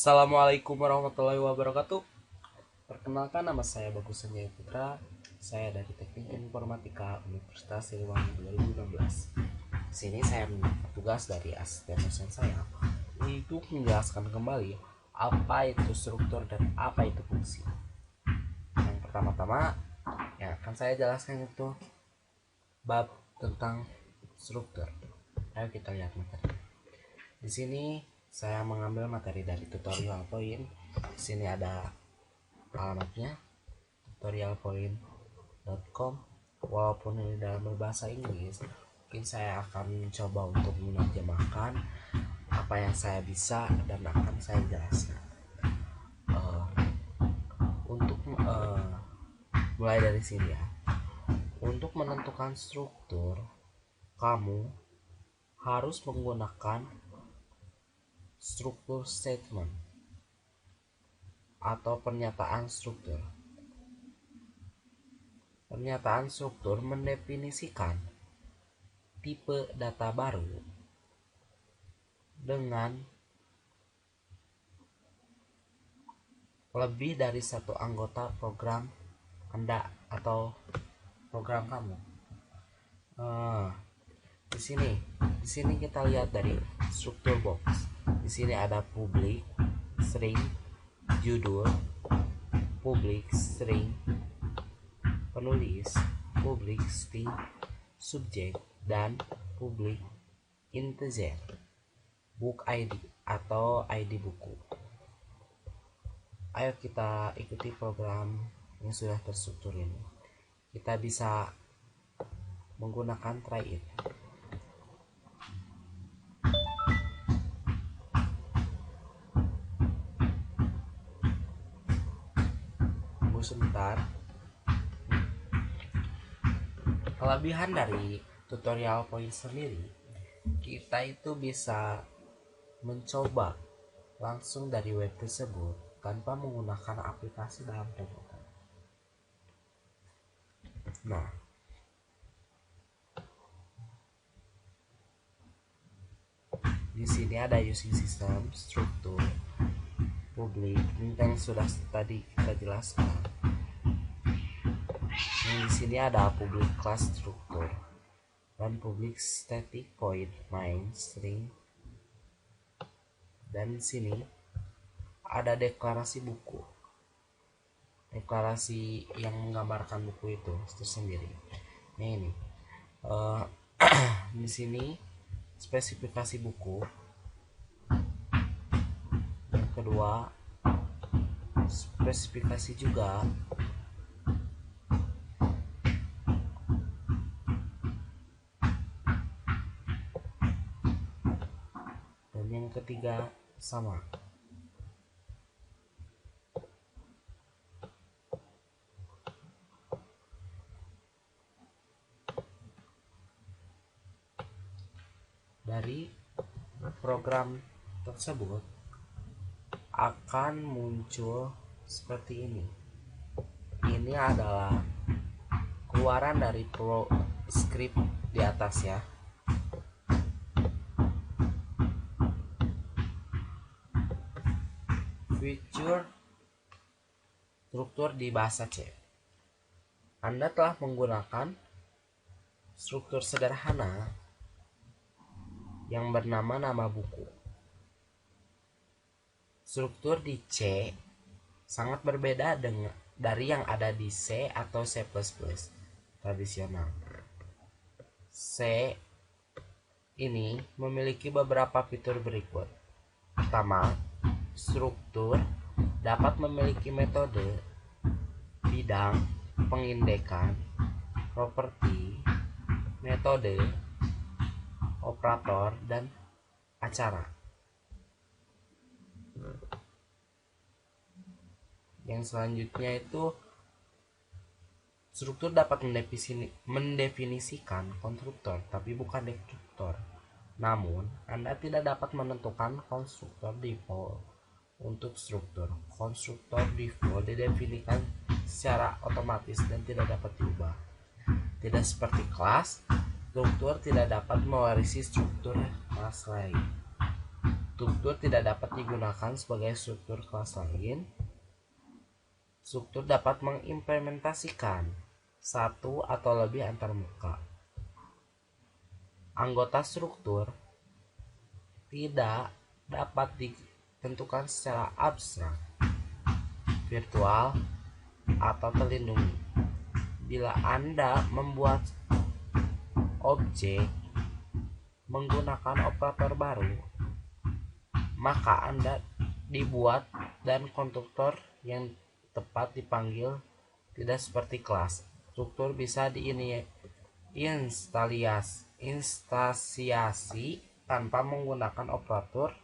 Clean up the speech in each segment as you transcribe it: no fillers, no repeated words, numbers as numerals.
Assalamualaikum warahmatullahi wabarakatuh. Perkenalkan, nama saya Bagus Sanjaya Putra. Saya dari Teknik Informatika Universitas Siliwangi 2016. Di sini saya bertugas dari asisten dosen saya untuk menjelaskan kembali apa itu struktur dan apa itu fungsi. Yang pertama-tama yang akan saya jelaskan itu bab tentang struktur. Ayo kita lihat materi. Di sini saya mengambil materi dari tutorial point. Di sini ada alamatnya tutorialpoint.com. Walaupun ini dalam berbahasa Inggris, mungkin saya akan mencoba untuk menerjemahkan apa yang saya bisa dan akan saya jelaskan. Untuk mulai dari sini ya. Untuk menentukan struktur, kamu harus menggunakan struktur statement atau pernyataan struktur. Pernyataan struktur mendefinisikan tipe data baru dengan lebih dari satu anggota program Anda atau program kamu. Di sini kita lihat dari struktur box. Di sini ada public, string, judul, public, string, penulis, public, string, subjek, dan public integer, book ID atau ID buku. Ayo kita ikuti program yang sudah terstruktur ini. Kita bisa menggunakan try it. Tunggu sebentar. Kelebihan dari tutorial point sendiri, kita itu bisa mencoba langsung dari web tersebut tanpa menggunakan aplikasi dalam komputer. Nah, di sini ada using system, struktur, public, ini yang sudah tadi kita jelaskan. Di sini ada public class struktur dan public static void main string, dan di sini ada deklarasi buku, deklarasi yang menggambarkan buku itu tersendiri. Nah ini di sini spesifikasi buku. Yang kedua, spesifikasi juga dan yang ketiga sama. Dari program tersebut akan muncul seperti ini. Ini adalah keluaran dari script di atas ya. Feature struktur di bahasa C. Anda telah menggunakan struktur sederhana yang bernama nama buku. Struktur di C sangat berbeda dari yang ada di C atau C++ tradisional. C ini memiliki beberapa fitur berikut. Pertama, struktur dapat memiliki metode, bidang, pengindekan, properti, metode, operator, dan acara. Yang selanjutnya itu struktur dapat mendefinisikan konstruktor tapi bukan destruktor. Namun, Anda tidak dapat menentukan konstruktor default untuk struktur. Konstruktor default didefinisikan secara otomatis dan tidak dapat diubah. Tidak seperti kelas, struktur tidak dapat mewarisi struktur kelas lain. Struktur tidak dapat digunakan sebagai struktur kelas lain. Struktur dapat mengimplementasikan satu atau lebih antarmuka. Anggota struktur tidak dapat ditentukan secara abstrak, virtual, atau terlindungi. Bila Anda membuat objek menggunakan operator baru, maka Anda dibuat dan konstruktor yang tepat dipanggil tidak seperti kelas. Struktur bisa instansiasi tanpa menggunakan operator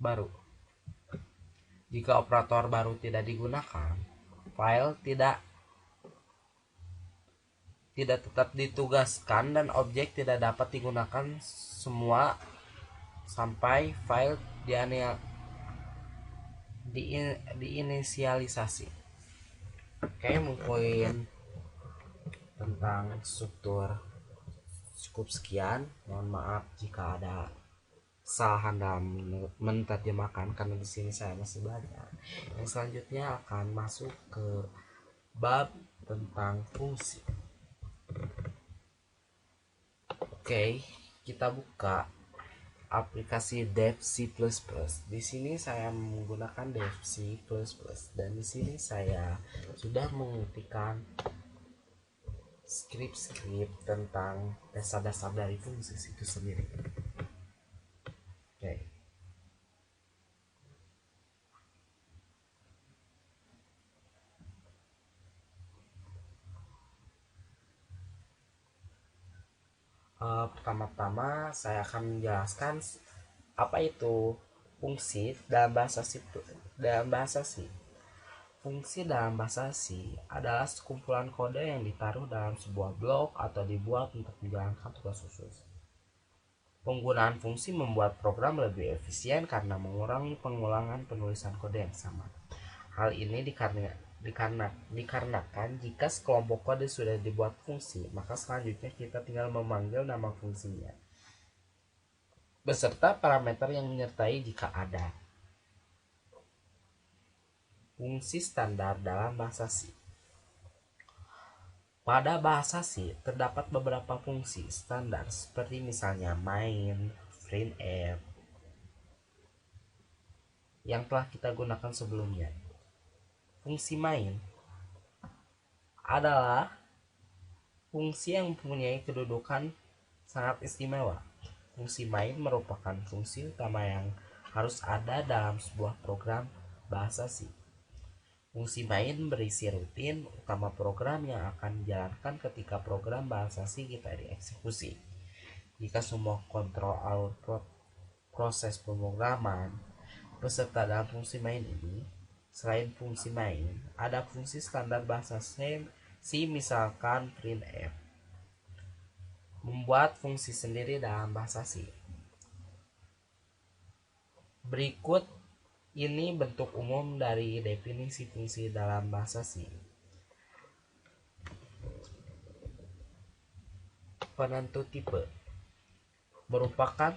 baru. Jika operator baru tidak digunakan, file tidak tetap ditugaskan dan objek tidak dapat digunakan semua sampai file diinisialisasi. Oke, mungkin tentang struktur cukup sekian. Mohon maaf jika ada kesalahan dalam menerjemahkan karena di sini saya masih belajar. Yang selanjutnya akan masuk ke bab tentang fungsi. Oke, kita buka aplikasi Dev C++. Di sini saya menggunakan Dev C++ dan di sini saya sudah mengetikkan skrip-skrip tentang dasar-dasar dari fungsi itu sendiri. Oke. Pertama-tama saya akan menjelaskan apa itu fungsi dalam bahasa C. Fungsi dalam bahasa C adalah sekumpulan kode yang ditaruh dalam sebuah blok atau dibuat untuk menjalankan tugas khusus. Penggunaan fungsi membuat program lebih efisien karena mengurangi pengulangan penulisan kode yang sama. Hal ini dikarenakan jika sekelompok kode sudah dibuat fungsi, maka selanjutnya kita tinggal memanggil nama fungsinya beserta parameter yang menyertai jika ada. Fungsi standar dalam bahasa C. Pada bahasa C terdapat beberapa fungsi standar seperti misalnya main, printf yang telah kita gunakan sebelumnya. Fungsi main adalah fungsi yang mempunyai kedudukan sangat istimewa. Fungsi main merupakan fungsi utama yang harus ada dalam sebuah program bahasa C. Fungsi main berisi rutin utama program yang akan dijalankan ketika program bahasa C kita dieksekusi. Jika semua kontrol output proses pemrograman beserta dalam fungsi main ini, selain fungsi main, ada fungsi standar bahasa C misalkan printf. Membuat fungsi sendiri dalam bahasa C. Berikut ini bentuk umum dari definisi fungsi dalam bahasa C. Penentu tipe merupakan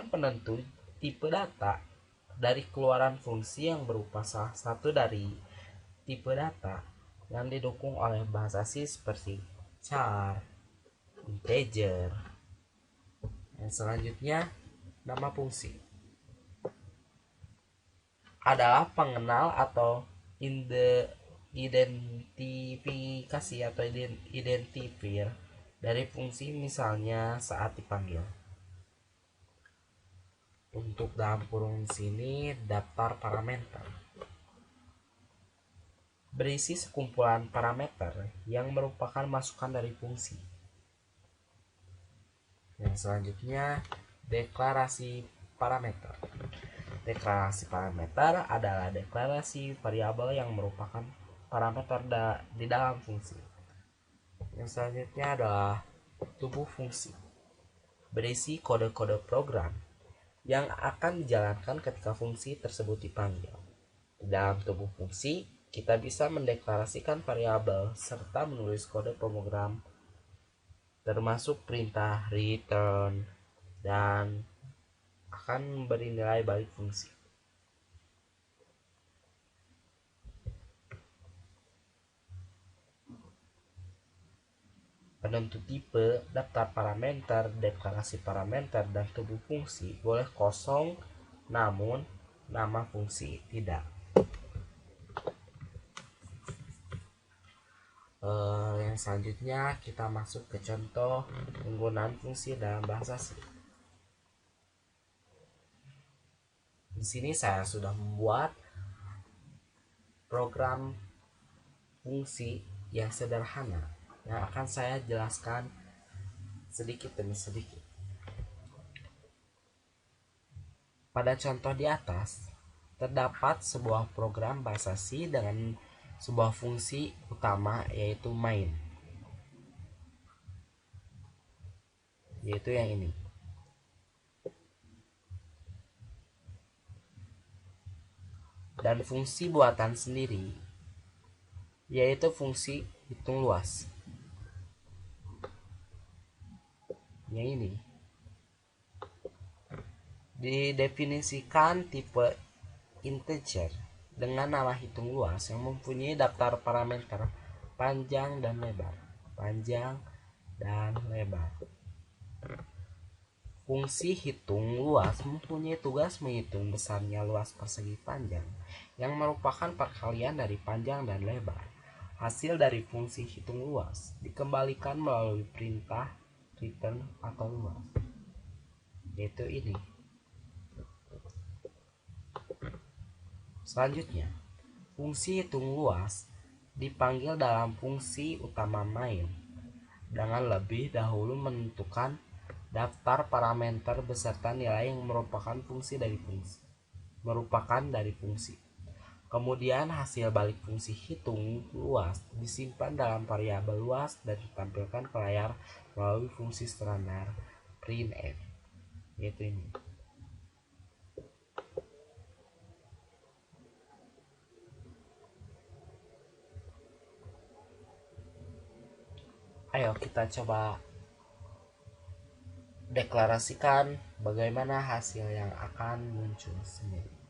penentu tipe data dari keluaran fungsi yang berupa salah satu dari tipe data yang didukung oleh bahasa C seperti char, integer. Yang selanjutnya, nama fungsi adalah pengenal atau identifikasi atau identifier dari fungsi, misalnya saat dipanggil. Untuk dalam kurung sini daftar parameter berisi sekumpulan parameter yang merupakan masukan dari fungsi. Yang selanjutnya, deklarasi parameter. Deklarasi parameter adalah deklarasi variabel yang merupakan parameter di dalam fungsi. Yang selanjutnya adalah tubuh fungsi. Berisi kode-kode program yang akan dijalankan ketika fungsi tersebut dipanggil. Di dalam tubuh fungsi, kita bisa mendeklarasikan variabel serta menulis kode program termasuk perintah return dan akan memberi nilai balik fungsi. Penentu tipe, daftar parameter, deklarasi parameter, dan tubuh fungsi boleh kosong, namun nama fungsi tidak. Yang selanjutnya kita masuk ke contoh penggunaan fungsi dalam bahasa C. Di sini saya sudah membuat program fungsi yang sederhana yang akan saya jelaskan sedikit demi sedikit. Pada contoh di atas, terdapat sebuah program bahasa C dengan sebuah fungsi utama yaitu main. Yaitu yang ini. Dan fungsi buatan sendiri yaitu fungsi hitung luas. Yang ini didefinisikan tipe integer dengan nama hitung luas yang mempunyai daftar parameter panjang dan lebar. Fungsi hitung luas mempunyai tugas menghitung besarnya luas persegi panjang yang merupakan perkalian dari panjang dan lebar. Hasil dari fungsi hitung luas dikembalikan melalui perintah return atau luas, yaitu ini. Selanjutnya, fungsi hitung luas dipanggil dalam fungsi utama main dengan lebih dahulu menentukan daftar parameter beserta nilai yang merupakan dari fungsi. Kemudian hasil balik fungsi hitung luas disimpan dalam variabel luas dan ditampilkan ke layar melalui fungsi standar printf, yaitu ini. Ayo kita coba deklarasikan bagaimana hasil yang akan muncul sendiri.